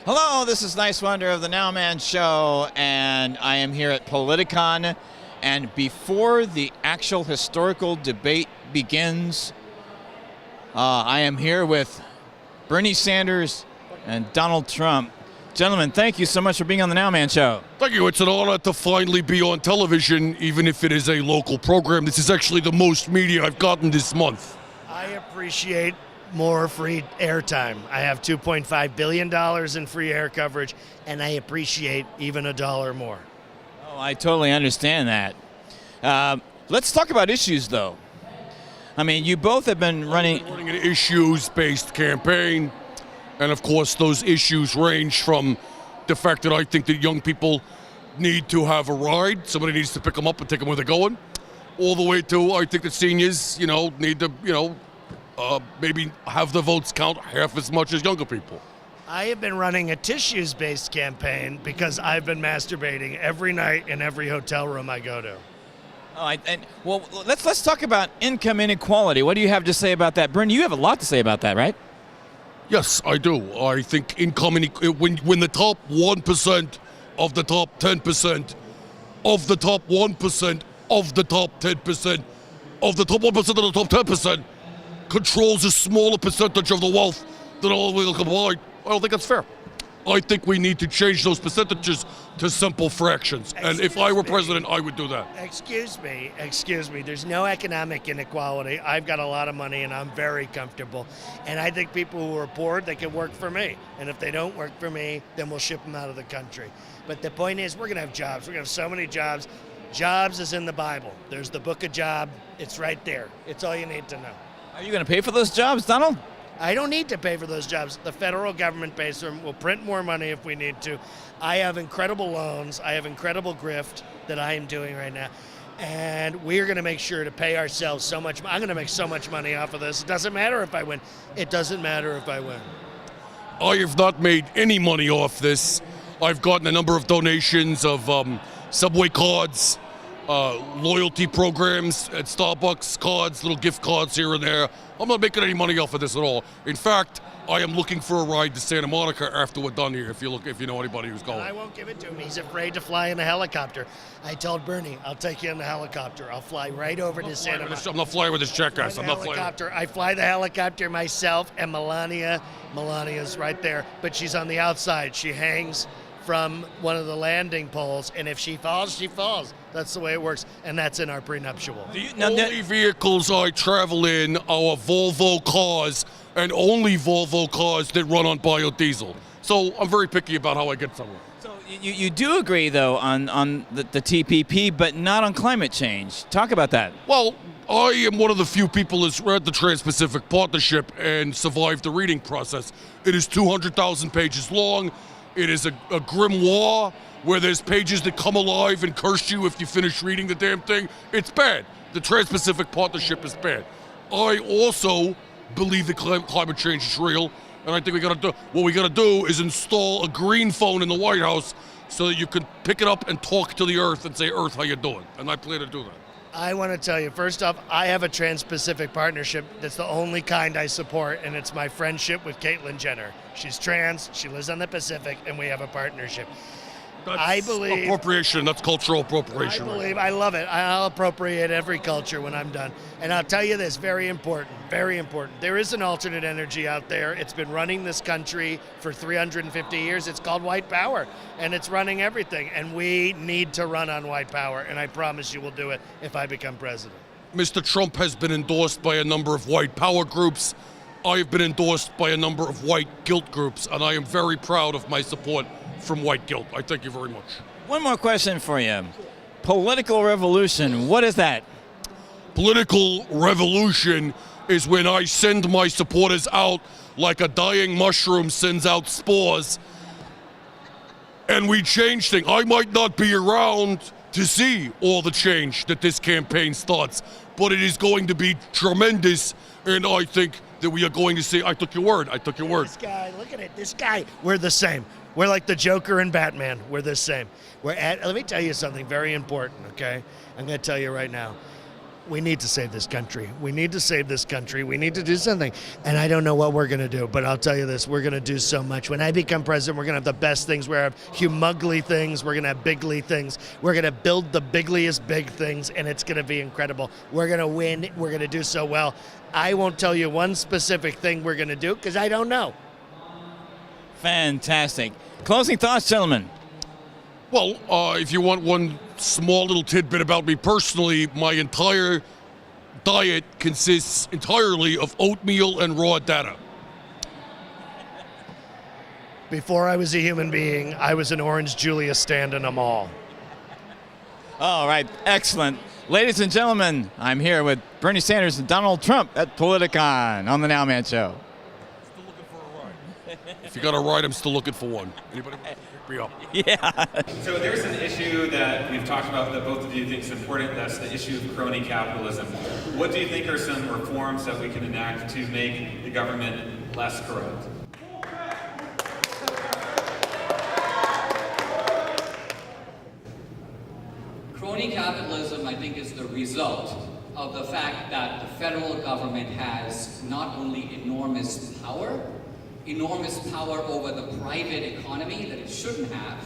Hello, this is Niswander of the NOWMAN show, and I am here at Politicon. And before the actual historical debate begins, I am here with Bernie Sanders and Donald Trump. Gentlemen, thank you so much for being on the NOWMAN show. Thank you. It's an honor to finally be on television, even if it is a local program. This is actually the most media I've gotten this month. I appreciate more free airtime. I have $2.5 billion in free air coverage, and I appreciate even $1 more. Oh, I totally understand that. Let's talk about issues, though. I mean, you both have been running An issues-based campaign, and of course, those issues range from the fact that I think that young people need to have a ride, somebody needs to pick them up and take them where they're going, all the way to I think that seniors, need to, maybe have the votes count half as much as younger people. I have been running a tissues-based campaign because I've been masturbating every night in every hotel room I go to. Well, let's talk about income inequality. What do you have to say about that? Bernie, you have a lot to say about that, right? Yes, I do. I think income when the top 1% of the top 10% of the top 1% of the top 10% of the top 1% of the top 10% controls a smaller percentage of the wealth than all will combined, I don't think that's fair. I think we need to change those percentages to simple fractions. And if I were president, I would do that. Excuse me. There's no economic inequality. I've got a lot of money and I'm very comfortable. And I think people who are poor, they can work for me. And if they don't work for me, then we'll ship them out of the country. But the point is, we're going to have jobs. We're going to have so many jobs. Jobs is in the Bible. There's the book of Job. It's right there. It's all you need to know. Are you going to pay for those jobs, Donald? I don't need to pay for those jobs. The federal government pays for them. We'll print more money if we need to. I have incredible loans. I have incredible grift that I am doing right now. And we're going to make sure to pay ourselves so much. I'm going to make so much money off of this. It doesn't matter if I win. It doesn't matter if I win. I have not made any money off this. I've gotten a number of donations of Subway cards, loyalty programs at Starbucks cards, little gift cards here and there. I'm not making any money off of this at all. In fact, I am looking for a ride to Santa Monica after we're done here, if you know anybody who's going. I won't give it to him. He's afraid to fly in a helicopter. I told Bernie, I'll take you in the helicopter. I'll fly right over to Santa Monica. I'm not flying with this jackass. I'm not flying. I fly the helicopter myself, and Melania's right there, but she's on the outside. She hangs from one of the landing poles, and if she falls, she falls. That's the way it works, and that's in our prenuptial. Only vehicles I travel in are Volvo cars, and only Volvo cars that run on biodiesel. So I'm very picky about how I get somewhere. So you do agree, though, on the TPP, but not on climate change. Talk about that. Well, I am one of the few people that's read the Trans-Pacific Partnership and survived the reading process. It is 200,000 pages long. It is a grimoire where there's pages that come alive and curse you if you finish reading the damn thing. It's bad. The Trans-Pacific Partnership is bad. I also believe that climate change is real, and I think what we gotta do is install a green phone in the White House so that you can pick it up and talk to the Earth and say, Earth, how you doing? And I plan to do that. I want to tell you, first off, I have a Trans-Pacific Partnership that's the only kind I support, and it's my friendship with Caitlyn Jenner. She's trans, she lives on the Pacific, and we have a partnership. I believe appropriation. That's cultural appropriation. I love it. I'll appropriate every culture when I'm done. And I'll tell you this, very important, very important. There is an alternate energy out there. It's been running this country for 350 years. It's called white power, and it's running everything. And we need to run on white power, and I promise you we'll do it if I become president. Mr. Trump has been endorsed by a number of white power groups. I have been endorsed by a number of white guilt groups, and I am very proud of my support from white guilt. I thank you very much. One more question for you. Political revolution, what is that? Political revolution is when I send my supporters out like a dying mushroom sends out spores, and we change things. I might not be around to see all the change that this campaign starts, but it is going to be tremendous, and I think that we are going to see. I took your word. This guy, look at it. This guy, we're the same. We're like the Joker and Batman. We're the same. Let me tell you something very important, okay? I'm going to tell you right now. we need to save this country. We need to save this country. We need to do something. And I don't know what we're going to do, but I'll tell you this, we're going to do so much. When I become president, we're going to have the best things. We're going to have humugly things. We're going to have bigly things. We're going to build the bigliest big things, and it's going to be incredible. We're going to win. We're going to do so well. I won't tell you one specific thing we're going to do because I don't know. Fantastic. Closing thoughts, gentlemen. Well, if you want one small little tidbit about me personally, my entire diet consists entirely of oatmeal and raw data. Before I was a human being, I was an Orange Julius stand in a mall. All right, excellent. Ladies and gentlemen, I'm here with Bernie Sanders and Donald Trump at Politicon on the NOWMAN Show. Still looking for a ride. If you got a ride, I'm still looking for one. Anybody want to pick me up? Yeah. So there's an issue that we've talked about that both of you think is important. That's the issue of crony capitalism. What do you think are some reforms that we can enact to make the government less corrupt? Crony capitalism, I think, is the result of the fact that the federal government has not only enormous power over the private economy that it shouldn't have,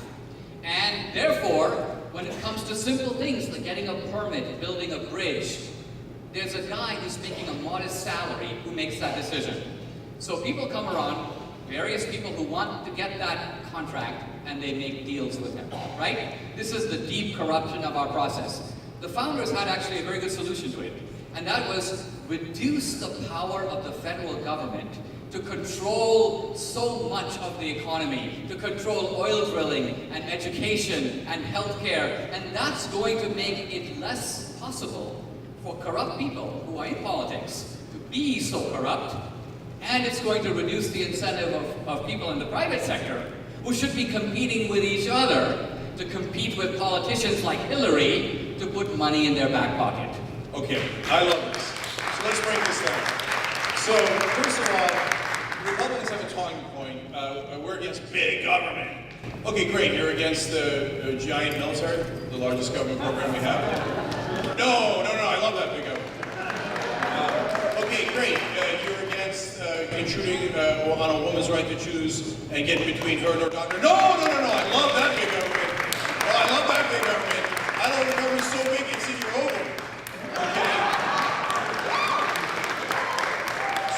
and therefore, when it comes to simple things like getting a permit, building a bridge, there's a guy who's making a modest salary who makes that decision. So people come around, various people who want to get that contract, and they make deals with him, right? This is the deep corruption of our process. The founders had actually a very good solution to it, and that was reduce the power of the federal government to control so much of the economy, to control oil drilling and education and healthcare, and that's going to make it less possible for corrupt people who are in politics to be so corrupt, and it's going to reduce the incentive of people in the private sector who should be competing with each other to compete with politicians like Hillary to put money in their back pocket. Okay, I love this. So let's break this down. So, first of all, Republicans have a talking point. We're against big government. Okay, great. You're against the giant military, the largest government program we have? No, I love that big government. Okay, great. You're against intruding on a woman's right to choose and getting between her and her doctor? No. I love that big government. Well, I love that big government. I love the government so big it's in your ovum. Okay.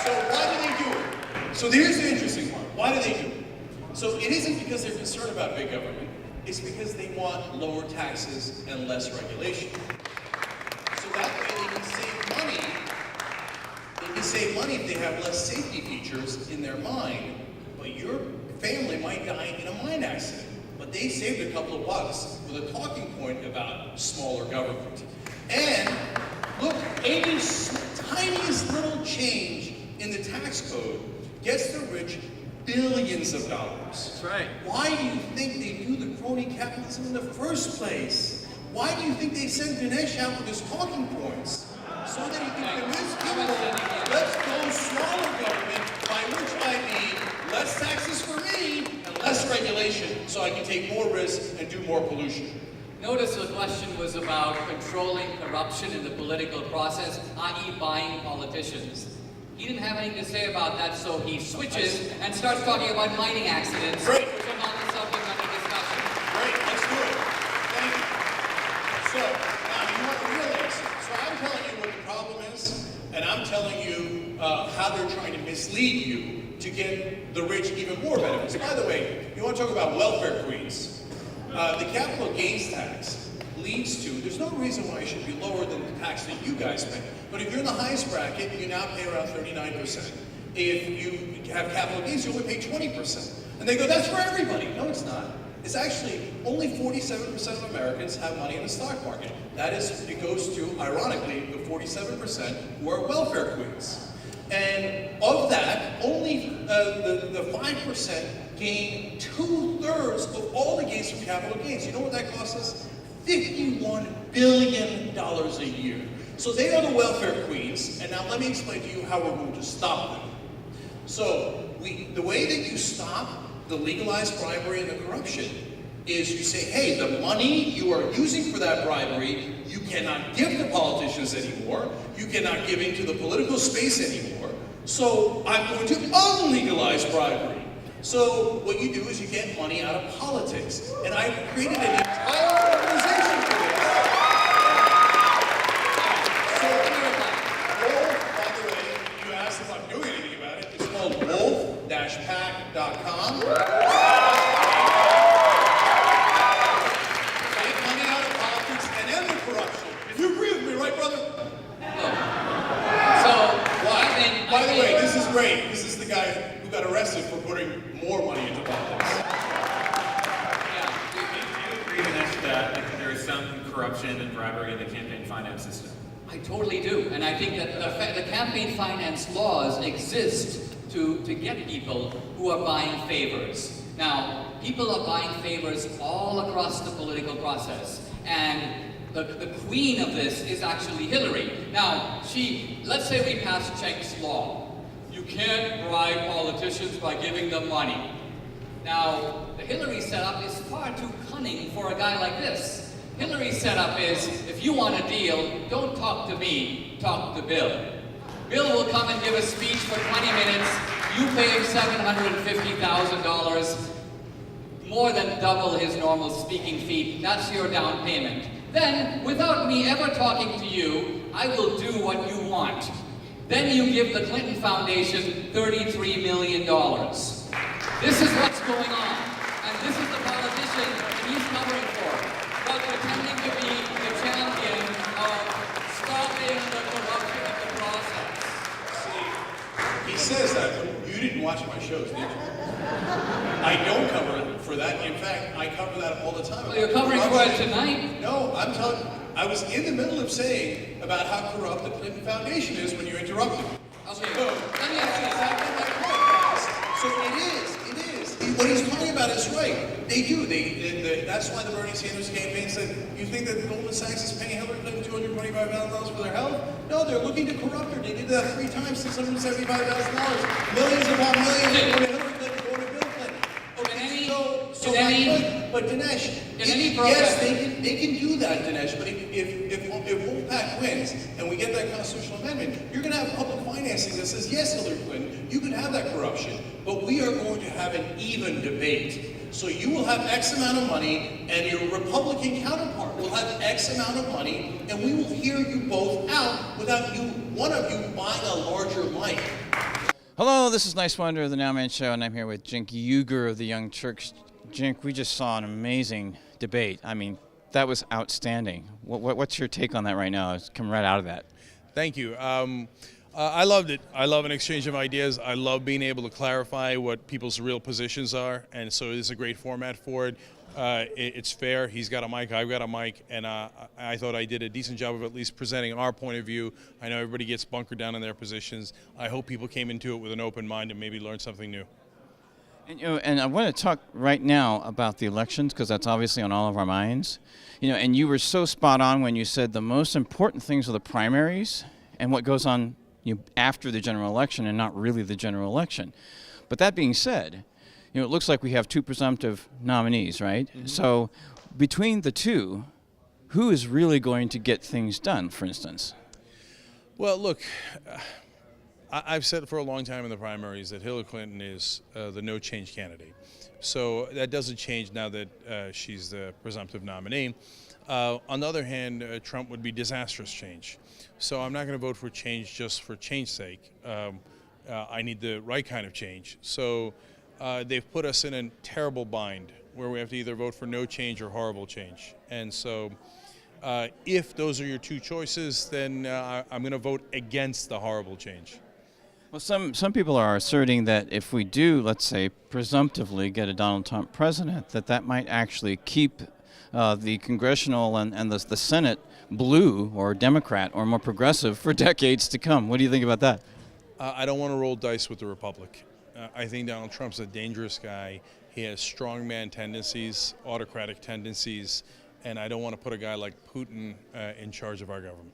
So why do they do it? So here's the interesting part. Why do they do it? So it isn't because they're concerned about big government. It's because they want lower taxes and less regulation. So that way they can save money. They can save money if they have less safety features in their mine. But your family might die in a mine accident. But they saved a couple of bucks with a talking point about smaller government. And look, any tiniest little change in the tax code gets the rich billions of dollars. That's right. Why do you think they do the crony capitalism in the first place? Why do you think they send Dinesh out with his talking points? So that he can convince people, let's go smaller government, by which I mean less taxes for me and less regulation so I can take more risks and do more pollution. Notice the question was about controlling corruption in the political process, i.e. buying politicians. He didn't have anything to say about that, so he switches and starts talking about mining accidents, Great. which are not the subject under discussion. Great, let's do it. Thank you. So, now you want to realize, so I'm telling you what the problem is, and I'm telling you how they're trying to mislead you to get the rich even more benefits. By the way, you want to talk about welfare queens. The capital gains tax leads to, there's no reason why it should be lower than the tax that you guys pay. But if you're in the highest bracket, you now pay around 39%. If you have capital gains, you only pay 20%. And they go, that's for everybody. No, it's not. It's actually only 47% of Americans have money in the stock market. That is, it goes to, ironically, the 47% who are welfare queens. And of that, only the 5% gain 2/3 of all the gains from capital gains. You know what that costs us? $51 billion a year. So they are the welfare queens, and now let me explain to you how we're going to stop them. So the way that you stop the legalized bribery and the corruption is you say, hey, the money you are using for that bribery, you cannot give to politicians anymore. You cannot give into the political space anymore. So I'm going to unlegalize bribery. So what you do is you get money out of politics. And I've created an entire organization for this. So Wolf, by the way, you asked if I'm doing anything about it. It's called wolf-pac.com. Make money out of politics and end the corruption. You agree with me, right, brother? So, well, I think... By the way, this is great. This is the guy who got arrested for putting more money into politics. Yeah. Do you agree, Dinesh, that there is some corruption and bribery in the campaign finance system? I totally do, and I think that the campaign finance laws exist to get people who are buying favors. Now, people are buying favors all across the political process, and the queen of this is actually Hillary. Now, let's say we pass Cenk's law. You can't bribe politicians by giving them money. Now, the Hillary setup is far too cunning for a guy like this. Hillary's setup is, if you want a deal, don't talk to me, talk to Bill. Bill will come and give a speech for 20 minutes, you pay him $750,000, more than double his normal speaking fee, that's your down payment. Then, without me ever talking to you, I will do what you want. Then you give the Clinton Foundation $33 million. This is what's going on, and this is the politician that he's covering for, while pretending to be the champion of stopping the corruption of the process. See, he says that, but you didn't watch my shows, did you? I don't cover it for that. In fact, I cover that all the time. Well, you're covering for it tonight? No, I'm telling you. I was in the middle of saying about how corrupt the Clinton Foundation is when you interrupted me. Okay, So, let me ask you exactly my point, guys. So it is. What he's talking about is right. They do. That's why the Bernie Sanders campaign said, you think that Goldman Sachs is paying Hillary Clinton $225,000 for their health? No, they're looking to corrupt her. They did that 3 times, $675,000. Millions upon millions going to Hillary Clinton, going to Bill Clinton. But Dinesh, yes, they can do that, Dinesh. But if Wolfpack wins and we get that constitutional amendment, you're going to have public financing that says, yes, Hillary Clinton, you can have that corruption, but we are going to have an even debate. So you will have X amount of money, and your Republican counterpart will have X amount of money, and we will hear you both out without one of you buying a larger mic. Hello, this is Niswander of the NOWMAN Show, and I'm here with Cenk Uygur of the Young Turks. Cenk, we just saw an amazing debate. I mean, that was outstanding. What's your take on that right now? It's come right out of that. Thank you. I loved it. I love an exchange of ideas. I love being able to clarify what people's real positions are, and so it is a great format for it. It's fair. He's got a mic, I've got a mic, and I thought I did a decent job of at least presenting our point of view. I know everybody gets bunkered down in their positions. I hope people came into it with an open mind and maybe learned something new. And I want to talk right now about the elections, because that's obviously on all of our minds. And you were so spot on when you said the most important things are the primaries and what goes on after the general election, and not really the general election. But that being said, it looks like we have 2 presumptive nominees, right? Mm-hmm. So between the two, who is really going to get things done, for instance? Well, look, I've said for a long time in the primaries that Hillary Clinton is the no-change candidate. So that doesn't change now that she's the presumptive nominee. On the other hand, Trump would be disastrous change. So I'm not going to vote for change just for change's sake. I need the right kind of change. So they've put us in a terrible bind where we have to either vote for no change or horrible change. And so if those are your 2 choices, then I'm going to vote against the horrible change. Well, some people are asserting that if we do, let's say, presumptively get a Donald Trump president, that might actually keep the congressional and the Senate blue or Democrat or more progressive for decades to come. What do you think about that? I don't want to roll dice with the Republic. I think Donald Trump's a dangerous guy. He has strongman tendencies, autocratic tendencies, and I don't want to put a guy like Putin in charge of our government.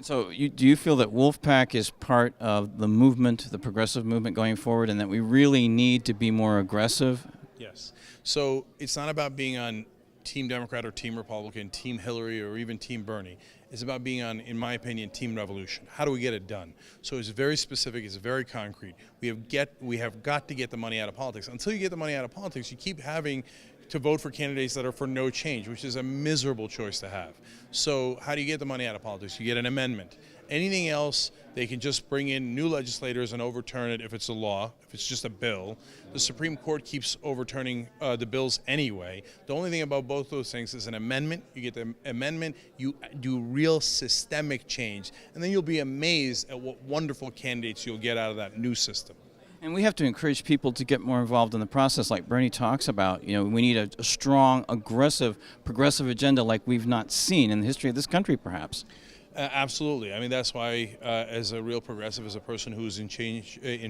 So do you feel that Wolfpack is part of the movement, the progressive movement going forward, and that we really need to be more aggressive? Yes. So it's not about being on Team Democrat or Team Republican, Team Hillary or even Team Bernie. It's about being on, in my opinion, Team Revolution. How do we get it done? So it's very specific, it's very concrete. We have got to get the money out of politics. Until you get the money out of politics, you keep having to vote for candidates that are for no change, which is a miserable choice to have. So how do you get the money out of politics? You get an amendment. Anything else, they can just bring in new legislators and overturn it if it's a law, if it's just a bill. The Supreme Court keeps overturning the bills anyway. The only thing about both those things is an amendment. You get the amendment, you do real systemic change, and then you'll be amazed at what wonderful candidates you'll get out of that new system. And we have to encourage people to get more involved in the process, like Bernie talks about. You know, we need a strong, aggressive, progressive agenda like we've not seen in the history of this country, perhaps. Absolutely. I mean, that's why, as a real progressive, as a person who's in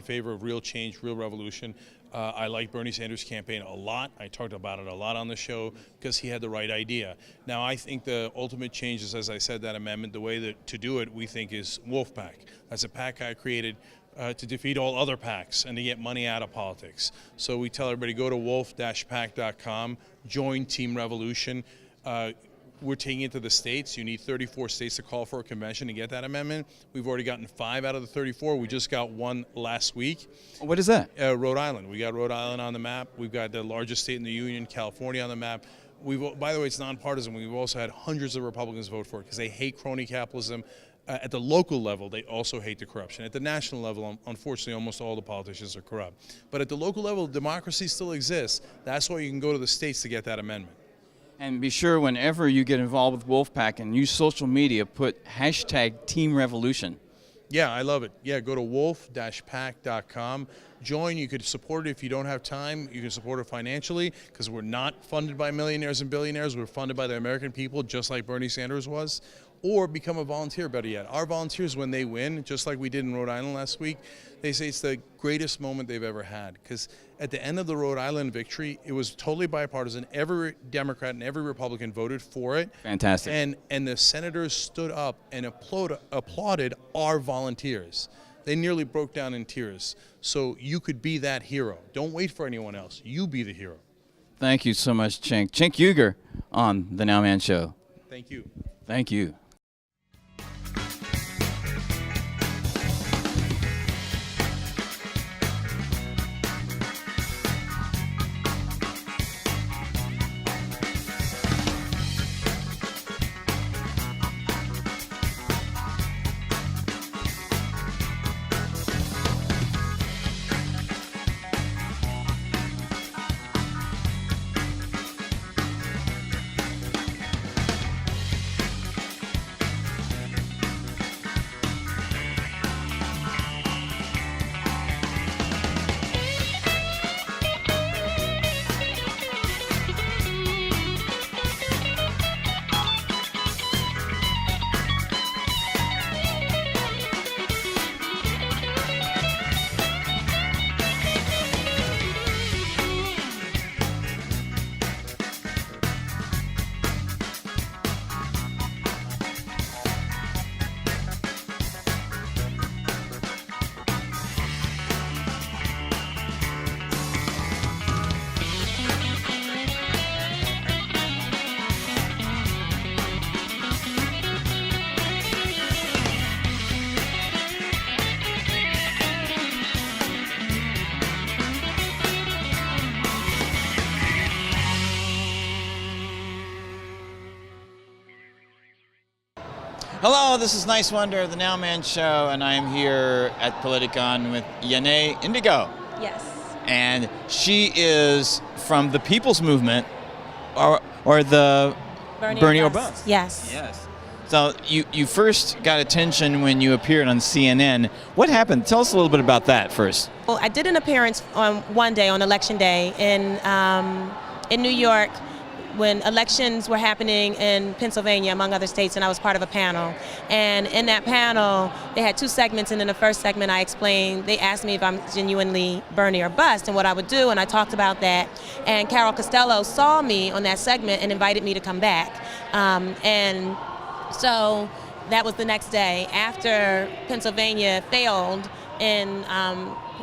favor of real change, real revolution, I like Bernie Sanders' campaign a lot. I talked about it a lot on the show because he had the right idea. Now, I think the ultimate change is, as I said, that amendment. The way to do it, we think, is Wolfpack. That's a PAC I created to defeat all other PACs and to get money out of politics. So we tell everybody, go to wolf-pac.com, join Team Revolution. We're taking it to the states. You need 34 states to call for a convention to get that amendment. We've already gotten 5 out of the 34. We just got 1 last week. What is that? Rhode Island. We got Rhode Island on the map. We've got the largest state in the union, California, on the map. By the way, it's nonpartisan. We've also had hundreds of Republicans vote for it because they hate crony capitalism. At the local level, they also hate the corruption. At the national level, unfortunately, almost all the politicians are corrupt. But at the local level, democracy still exists. That's why you can go to the states to get that amendment. And be sure whenever you get involved with Wolfpack and use social media, put hashtag Team Revolution. Yeah, I love it. Yeah, go to wolf-pac.com. Join. You could support it if you don't have time. You can support it financially because we're not funded by millionaires and billionaires. We're funded by the American people, just like Bernie Sanders was. Or become a volunteer, better yet. Our volunteers, when they win, just like we did in Rhode Island last week, they say it's the greatest moment they've ever had. Because at the end of the Rhode Island victory, it was totally bipartisan. Every Democrat and every Republican voted for it. Fantastic. And the senators stood up and applauded our volunteers. They nearly broke down in tears. So you could be that hero. Don't wait for anyone else. You be the hero. Thank you so much, Cenk. Cenk Uygur on The NOWMAN Show. Thank you. Thank you. Hello, this is Niswander of the NOWMAN Show, and I'm here at Politicon with YahNe Ndgo. Yes. And she is from the People's Movement, or the Bernie or Bust. Yes. Yes. So you first got attention when you appeared on CNN. What happened? Tell us a little bit about that first. Well, I did an appearance on one day, on Election Day, in New York, when elections were happening in Pennsylvania, among other states, and I was part of a panel. And in that panel, they had 2 segments, and in the first segment I explained, they asked me if I'm genuinely Bernie or Bust and what I would do, and I talked about that. And Carol Costello saw me on that segment and invited me to come back. And so that was the next day. After Pennsylvania failed in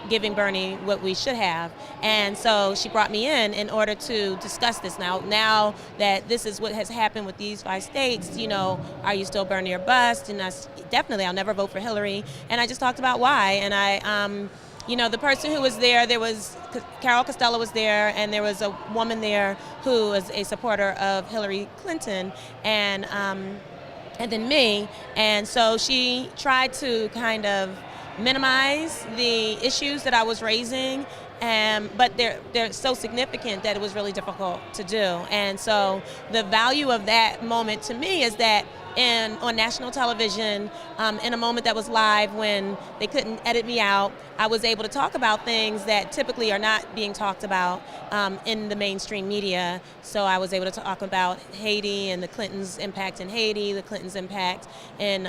giving Bernie what we should have. And so she brought me in order to discuss this. Now that this is what has happened with these 5 states, you know, are you still Bernie or bust? And definitely, I'll never vote for Hillary. And I just talked about why. And you know, the person who was there was Carol Costello was there, and there was a woman there who was a supporter of Hillary Clinton, and then me. And so she tried to kind of minimize the issues that I was raising, but they're so significant that it was really difficult to do. And so the value of that moment to me is that on national television, in a moment that was live when they couldn't edit me out, I was able to talk about things that typically are not being talked about in the mainstream media. So I was able to talk about Haiti and the Clintons' impact in Haiti, the Clintons' impact in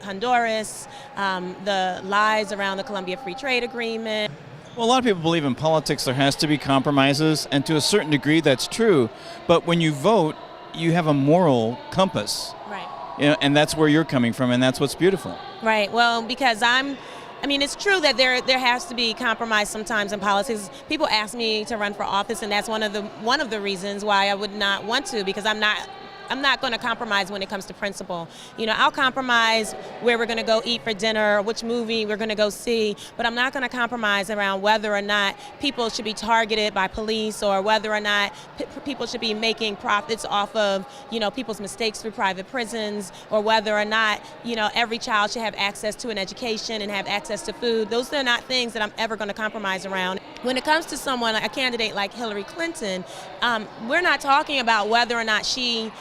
Honduras, the lies around the Colombia Free Trade Agreement. Well, a lot of people believe in politics there has to be compromises, and to a certain degree that's true. But when you vote, you have a moral compass. Right. You know, and that's where you're coming from, and that's what's beautiful. Right. Well, because I mean, it's true that there has to be compromise sometimes in politics. People ask me to run for office, and that's one of the reasons why I would not want to, because I'm not going to compromise when it comes to principle. You know, I'll compromise where we're going to go eat for dinner, or which movie we're going to go see, but I'm not going to compromise around whether or not people should be targeted by police, or whether or not people should be making profits off of, you know, people's mistakes through private prisons, or whether or not, you know, every child should have access to an education and have access to food. Those are not things that I'm ever going to compromise around. When it comes to someone, a candidate like Hillary Clinton, we're not talking about whether or not she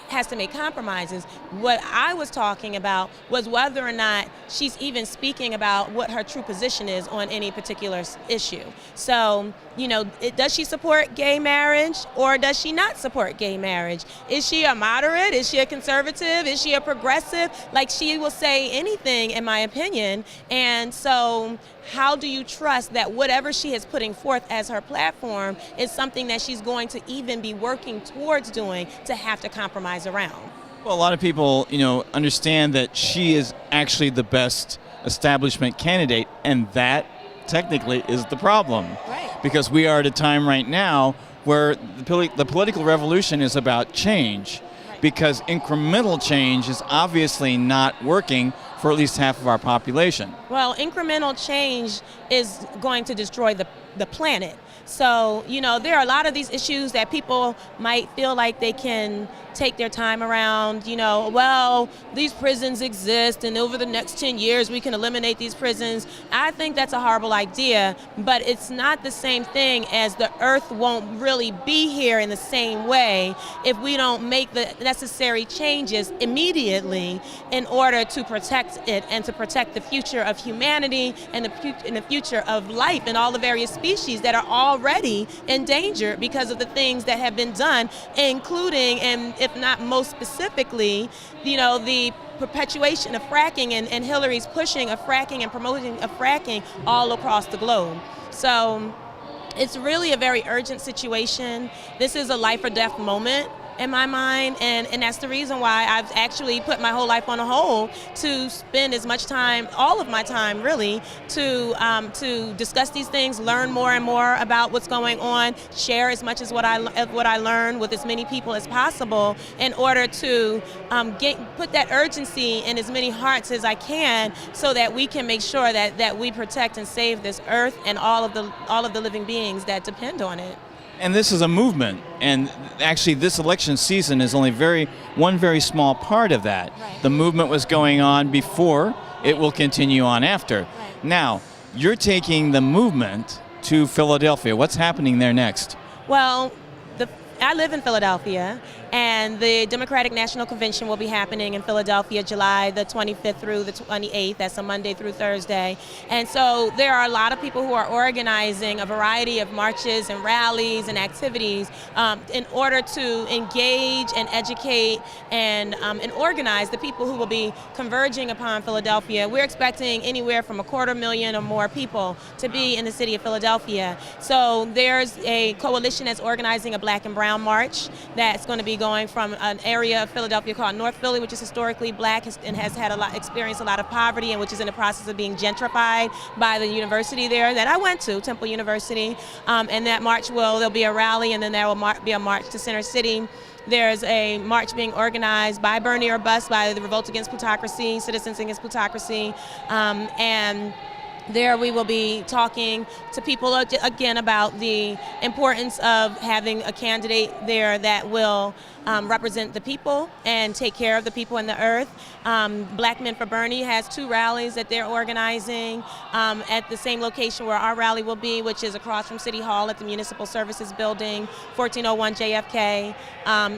has to make compromises. What I was talking about was whether or not she's even speaking about what her true position is on any particular issue. So, you know, does she support gay marriage, or does she not support gay marriage? Is she a moderate? Is she a conservative? Is she a progressive? Like, she will say anything, in my opinion. And so how do you trust that whatever she is putting forth as her platform is something that she's going to even be working towards doing to have to compromise around? Well, a lot of people, you know, understand that she is actually the best establishment candidate, and that technically is the problem. Right. Because we are at a time right now where the political revolution is about change. Right. Because incremental change is obviously not working for at least half of our population. Well, incremental change is going to destroy the planet. So, you know, there are a lot of these issues that people might feel like they can take their time around. You know, well, these prisons exist, and over the next 10 years we can eliminate these prisons. I think that's a horrible idea, but it's not the same thing as the earth won't really be here in the same way if we don't make the necessary changes immediately in order to protect it and to protect the future of humanity and the future of life and all the various species that are already endangered because of the things that have been done, including, and if not most specifically, you know, the perpetuation of fracking and Hillary's pushing of fracking and promoting of fracking all across the globe. So it's really a very urgent situation. This is a life or death moment in my mind, and that's the reason why I've actually put my whole life on hold to spend as much time, all of my time really, to discuss these things, learn more and more about what's going on, share as much as what I learn with as many people as possible, in order to put that urgency in as many hearts as I can, so that we can make sure that we protect and save this earth and all of the living beings that depend on it. And this is a movement, and actually this election season is only one very small part of that. Right. The movement was going on before, it will continue on after. Right. Now, you're taking the movement to Philadelphia. What's happening there next? Well, I live in Philadelphia, and the Democratic National Convention will be happening in Philadelphia July the 25th through the 28th. That's a Monday through Thursday. And so there are a lot of people who are organizing a variety of marches and rallies and activities in order to engage and educate and organize the people who will be converging upon Philadelphia. We're expecting anywhere from 250,000 or more people to be in the city of Philadelphia. So there's a coalition that's organizing a Black and Brown March that's going to be going from an area of Philadelphia called North Philly, which is historically black and has had experienced a lot of poverty, and which is in the process of being gentrified by the university there that I went to, Temple University. And that march there'll be a rally, and then there will be a march to Center City. There's a march being organized by Bernie or Bust, by the Revolt Against Plutocracy, Citizens Against Plutocracy, and there we will be talking to people again about the importance of having a candidate there that will represent the people and take care of the people and the earth. Black Men for Bernie has 2 rallies that they're organizing at the same location where our rally will be, which is across from City Hall at the Municipal Services Building, 1401 JFK.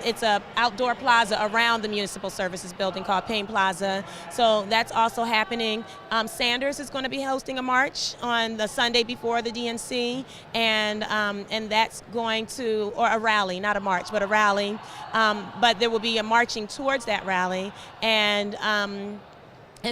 It's an outdoor plaza around the Municipal Services Building called Payne Plaza. So that's also happening. Sanders is going to be hosting a march on the Sunday before the DNC, and that's going to, or a rally, not a march, but a rally. But there will be a marching towards that rally, and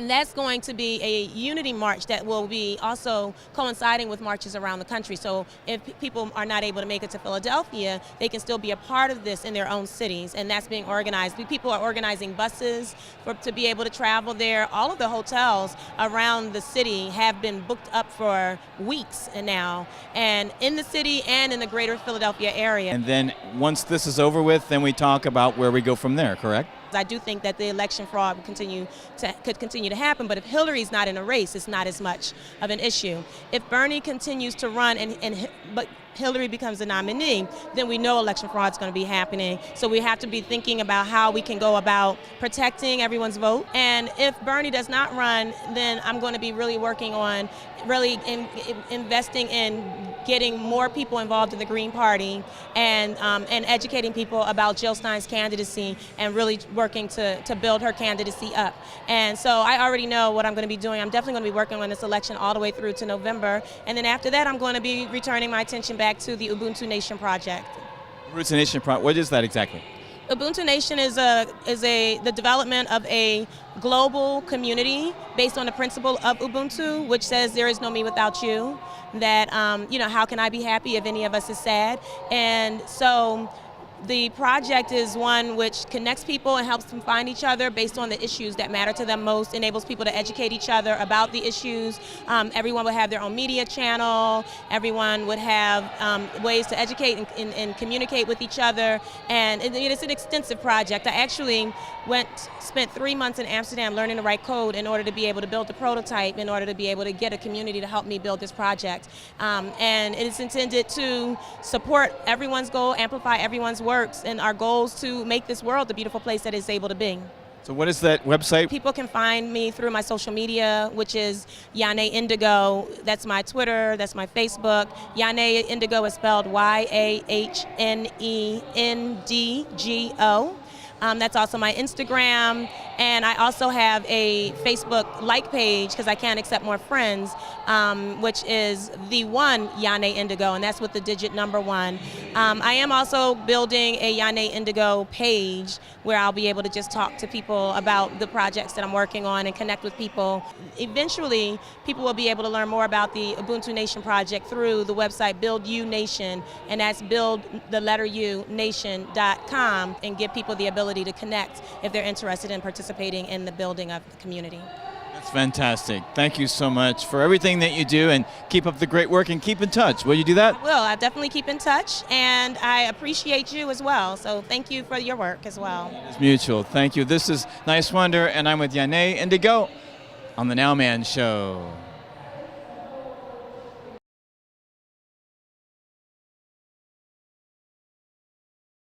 that's going to be a unity march that will be also coinciding with marches around the country. So if people are not able to make it to Philadelphia, they can still be a part of this in their own cities, and that's being organized. People are organizing buses to be able to travel there. All of the hotels around the city have been booked up for weeks now, and in the city and in the greater Philadelphia area. And then once this is over with, then we talk about where we go from there, correct? I do think that the election fraud could continue to happen, but if Hillary's not in a race, it's not as much of an issue. If Bernie continues to run but Hillary becomes the nominee, then we know election fraud is going to be happening. So we have to be thinking about how we can go about protecting everyone's vote. And if Bernie does not run, then I'm going to be really working on investing in getting more people involved in the Green Party and educating people about Jill Stein's candidacy and really working to build her candidacy up. And so I already know what I'm going to be doing. I'm definitely going to be working on this election all the way through to November. And then after that, I'm going to be returning my attention back to the Ubuntu Nation Project. Ubuntu Nation Project, what is that exactly? Ubuntu Nation is the development of a global community based on the principle of Ubuntu, which says there is no me without you. That how can I be happy if any of us is sad? And so the project is one which connects people and helps them find each other based on the issues that matter to them most, enables people to educate each other about the issues. Everyone would have their own media channel. Everyone would have ways to educate and communicate with each other. And it's an extensive project. I actually spent 3 months in Amsterdam learning to write code in order to be able to build the prototype, in order to be able to get a community to help me build this project. And it is intended to support everyone's goal, amplify everyone's works, and our goals to make this world the beautiful place that it's able to be. So what is that website? People can find me through my social media, which is YahNe Ndgo. That's my Twitter, that's my Facebook. YahNe Ndgo is spelled YahNendgo. That's also my Instagram, and I also have a Facebook like page because I can't accept more friends, which is the one YahNe Ndgo, and that's with the digit number 1. I am also building a YahNe Ndgo page where I'll be able to just talk to people about the projects that I'm working on and connect with people. Eventually, people will be able to learn more about the Ubuntu Nation Project through the website Build U Nation, and that's buildnation.com, and give people the ability to connect if they're interested in participating in the building of the community. That's fantastic. Thank you so much for everything that you do, and keep up the great work and keep in touch. Will you do that? I will. I'll definitely keep in touch, and I appreciate you as well. So thank you for your work as well. It's mutual. Thank you. This is Niswander, and I'm with YahNe Ndgo on the NOWMAN Show.